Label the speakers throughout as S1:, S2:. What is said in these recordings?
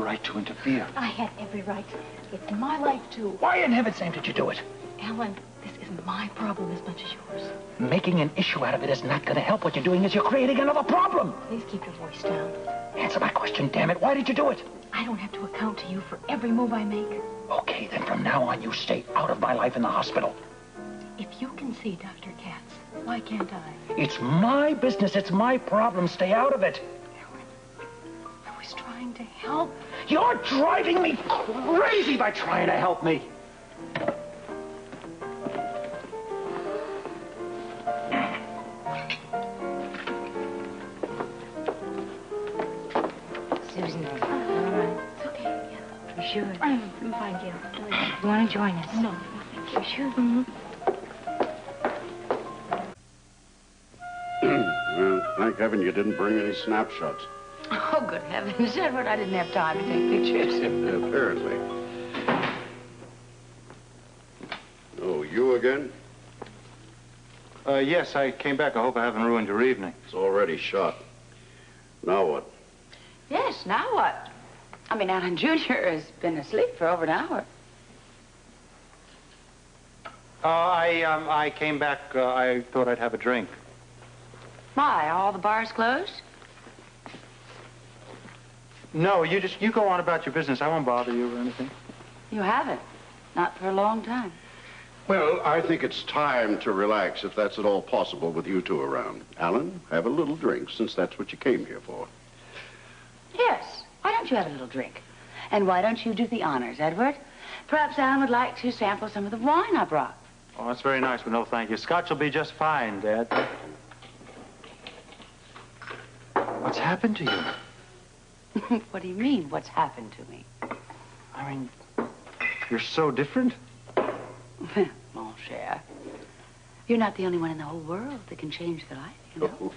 S1: right to interfere.
S2: I had every right. It's my life, too.
S1: Why in heaven's name did you do it?
S2: Alan, this is my problem as much as yours.
S1: Making an issue out of it is not going to help. What you're doing is you're creating another problem.
S2: Please keep your voice down.
S1: Answer my question, damn it. Why did you do it?
S2: I don't have to account to you for every move I make.
S1: Okay, then from now on, you stay out of my life in the hospital.
S2: If you can see Dr. Katz, why can't I?
S1: It's my business. It's my problem. Stay out of it.
S2: I was trying to help.
S1: You're driving me crazy by trying to help me.
S3: Susan, all right.
S2: It's okay, yeah.
S3: You sure?
S2: I'm fine, Gail.
S3: You want to join us?
S2: No, thank you.
S3: Sure.
S2: Mm-hmm.
S4: Well, thank heaven you didn't bring any snapshots.
S3: Oh, good heavens, Edward, I didn't have time to take pictures.
S4: Apparently. Oh, you again?
S5: Yes, I came back. I hope I haven't ruined your evening.
S4: It's already shot. Now what?
S3: Yes, now what? I mean, Alan Jr. has been asleep for over an hour.
S5: I came back. I thought I'd have a drink.
S3: Why, all the bars closed?
S5: No, you go on about your business. I won't bother you or anything.
S3: You haven't. Not for a long time.
S4: Well, I think it's time to relax, if that's at all possible with you two around. Alan, have a little drink, since that's what you came here for.
S3: Yes. Why don't you have a little drink? And why don't you do the honors, Edward? Perhaps Alan would like to sample some of the wine I brought.
S5: Oh, that's very nice, but no thank you. Scotch will be just fine, Dad. What's happened to you?
S3: What do you mean, what's happened to me?
S5: I mean, you're so different.
S3: Mon cher, you're not the only one in the whole world that can change the life, you know.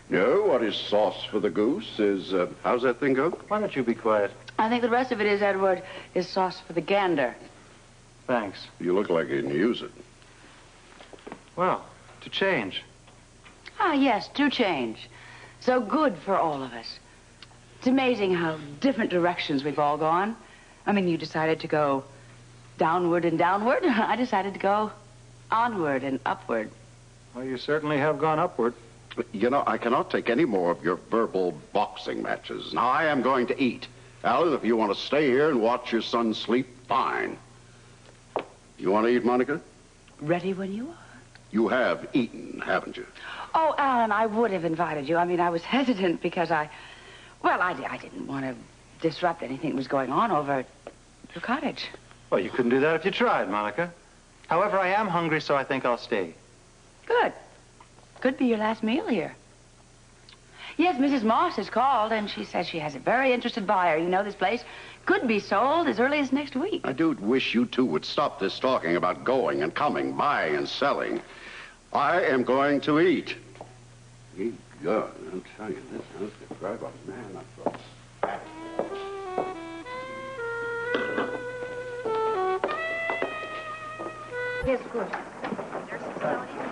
S4: No, what is sauce for the goose is, how's that thing go?
S5: Why don't you be quiet?
S3: I think the rest of it is, Edward, is sauce for the gander.
S5: Thanks.
S4: You look like you can use it.
S5: Well, to change.
S3: Ah, yes, do change. So good for all of us. It's amazing how different directions we've all gone. I mean, you decided to go downward and downward. I decided to go onward and upward.
S5: Well, you certainly have gone upward.
S4: You know, I cannot take any more of your verbal boxing matches. Now, I am going to eat. Alan, if you want to stay here and watch your son sleep, fine. You want to eat, Monica?
S3: Ready when you are.
S4: You have eaten, haven't you?
S3: Oh, Alan, I would have invited you. I mean, I was hesitant because I didn't want to disrupt anything that was going on over at the cottage.
S5: Well, you couldn't do that if you tried, Monica. However, I am hungry, so I think I'll stay.
S3: Good. Could be your last meal here. Yes, Mrs. Moss has called, and she says she has a very interested buyer. You know, this place could be sold as early as next week.
S4: I do wish you two would stop this talking about going and coming, buying and selling. I am going to eat. Ye God, I'll tell you, this house could drive a man up so fast.
S3: Yes, good.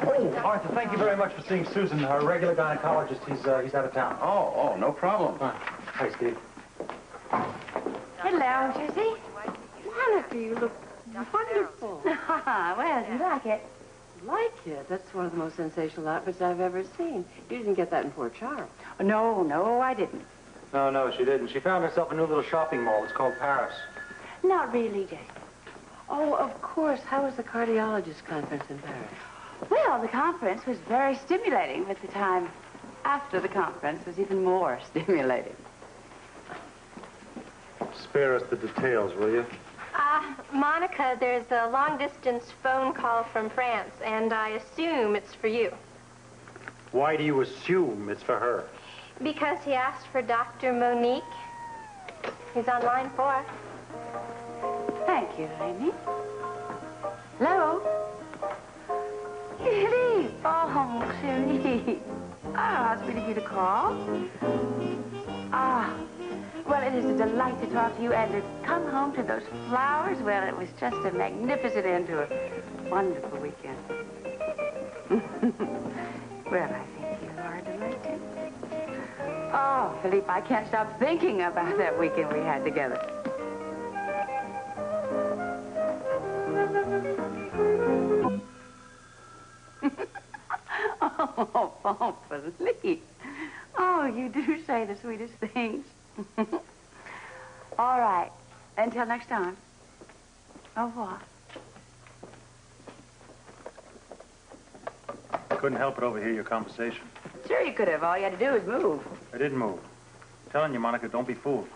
S5: Oh, Arthur, thank you very much for seeing Susan, our regular gynecologist. He's out of town.
S1: Oh, no problem.
S5: Hi, Steve.
S6: Hello, Jessie. Monica, you look wonderful.
S3: Well, do you like it?
S6: Like it? That's one of the most sensational outfits I've ever seen. You didn't get that in Port Charles.
S3: No, I didn't.
S5: No, she didn't. She found herself a new little shopping mall. It's called Paris.
S3: Not really, Jessie.
S6: Oh, of course. How was the cardiologist conference in Paris?
S3: Well, the conference was very stimulating, but the time after the conference was even more stimulating.
S5: Spare us the details, will you?
S7: Monica, there's a long-distance phone call from France, and I assume it's for you.
S5: Why do you assume it's for her?
S7: Because he asked for Dr. Monique. He's on line 4.
S3: Thank you, Amy. Hello? Philippe. Oh, mon chéri. Ah, how sweet of you to call. Well, it is a delight to talk to you and to come home to those flowers. Well, it was just a magnificent end to a wonderful weekend. Well, I think you are a delight, too. Oh, Philippe, I can't stop thinking about that weekend we had together. Oh, Philippe. Oh, you do say the sweetest things. All right. Until next time. Au revoir.
S5: Couldn't help but overhear your conversation.
S3: Sure you could have. All you had to do was move.
S5: I didn't move. I'm telling you, Monica, don't be fooled.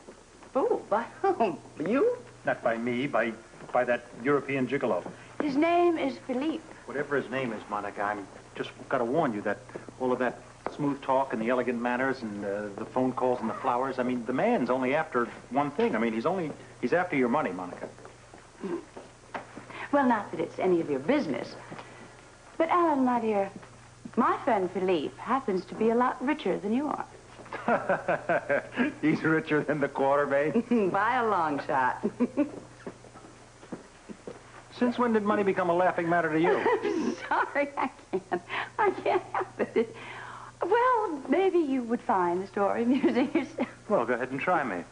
S3: Fooled? By whom? You?
S5: Not by me, by that European gigolo.
S3: His name is Philippe.
S5: Whatever his name is, Monica, I'm just got to warn you that all of that smooth talk and the elegant manners and the phone calls and the flowers, I mean, the man's only after one thing. I mean, he's after your money, Monica.
S3: Well, not that it's any of your business. But, Alan, my dear, my friend Philippe happens to be a lot richer than you are.
S5: He's richer than the quartermaid?
S3: By a long shot.
S5: Since when did money become a laughing matter to you?
S3: I'm sorry, I can't help it. Well, maybe you would find the story amusing yourself.
S5: Well, go ahead and try me.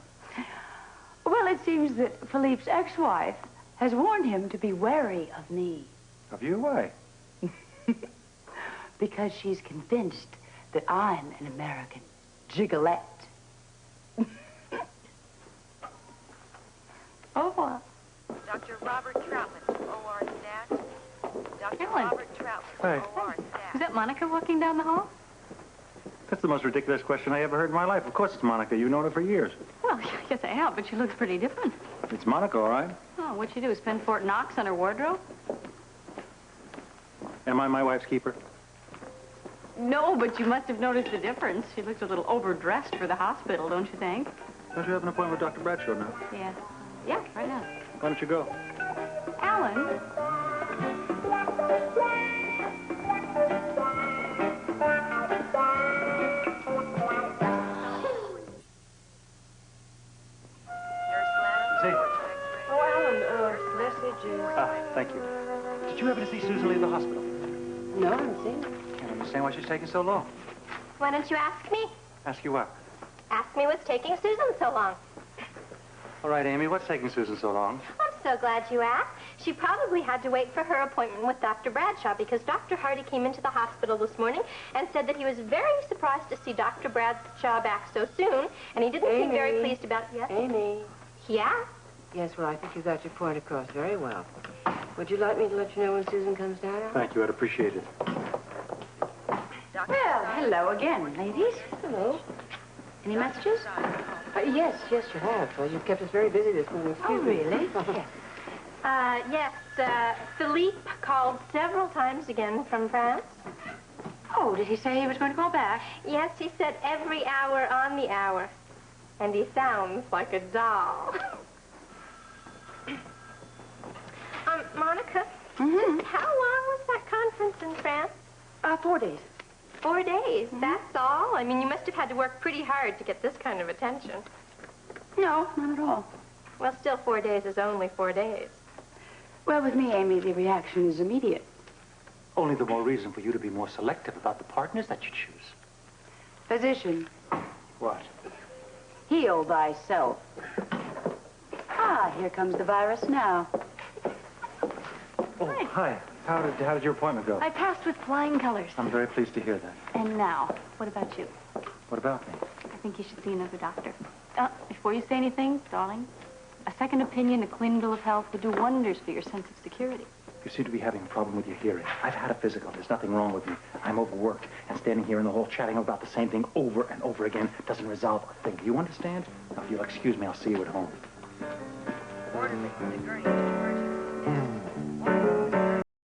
S3: Well, it seems that Philippe's ex-wife has warned him to be wary of me.
S5: Of you? Why?
S3: Because she's convinced that I'm an American gigolette. Au revoir.
S8: Dr. Robert Troutman, OR staff. Dr.
S2: Ellen.
S8: Robert Troutman,
S5: Hey.
S8: OR staff.
S2: Is that Monica walking down the hall?
S5: That's the most ridiculous question I ever heard in my life. Of course it's Monica. You've known her for years.
S2: Well, yes, I have, but she looks pretty different.
S5: It's Monica, all right?
S2: Oh, what'd she do, spend Fort Knox on her wardrobe?
S5: Am I my wife's keeper?
S2: No, but you must have noticed the difference. She looks a little overdressed for the hospital, don't you think?
S5: Don't you have an appointment with Dr. Bradshaw now?
S2: Yeah. Yeah, right now.
S5: Why don't you go?
S2: Alan?
S5: See?
S6: Oh, Alan, messages.
S5: Ah, thank you. Did you happen to see Susan leave the hospital?
S6: No, I haven't seen it.
S5: Can't understand why she's taking so long.
S7: Why don't you ask me?
S5: Ask you what?
S7: Ask me what's taking Susan so long.
S5: All right, Amy, what's taking Susan so long?
S7: I'm so glad you asked. She probably had to wait for her appointment with Dr. Bradshaw because Dr. Hardy came into the hospital this morning and said that he was very surprised to see Dr. Bradshaw back so soon, and he didn't seem very pleased about it. Yes?
S6: Amy.
S7: Yeah?
S6: Yes, well, I think you got your point across very well. Would you like me to let you know when Susan comes down?
S5: Thank you, I'd appreciate it.
S3: Well, hello again, ladies.
S6: Hello.
S3: Any messages?
S6: Yes, you have. Well, you've kept us very busy this morning.
S3: Oh,
S6: Excuse me.
S3: really? Yes.
S7: Yes, Philippe called several times again from France.
S3: Oh, did he say he was going to call back?
S7: Yes, he said every hour on the hour. And he sounds like a doll. Monica, just how long was that conference in France?
S3: 4 days.
S7: 4 days, that's all? I mean, you must have had to work pretty hard to get this kind of attention.
S3: No, not at all.
S7: Well, still 4 days is only 4 days.
S3: Well, with me, Amy, the reaction is immediate.
S5: Only the more reason for you to be more selective about the partners that you choose.
S3: Physician,
S5: What?
S3: heal thyself. Ah, here comes the virus now.
S5: Oh, hi. How did your appointment go?
S2: I passed with flying colors.
S5: I'm very pleased to hear that.
S2: And now, what about you?
S5: What about me?
S2: I think you should see another doctor. Before you say anything, darling, a second opinion, a clean bill of health would do wonders for your sense of security.
S5: You seem to be having a problem with your hearing. I've had a physical. There's nothing wrong with me. I'm overworked, and standing here in the hall chatting about the same thing over and over again doesn't resolve a thing. Do you understand? Now, if you'll excuse me, I'll see you at home.
S8: Orderly, the green,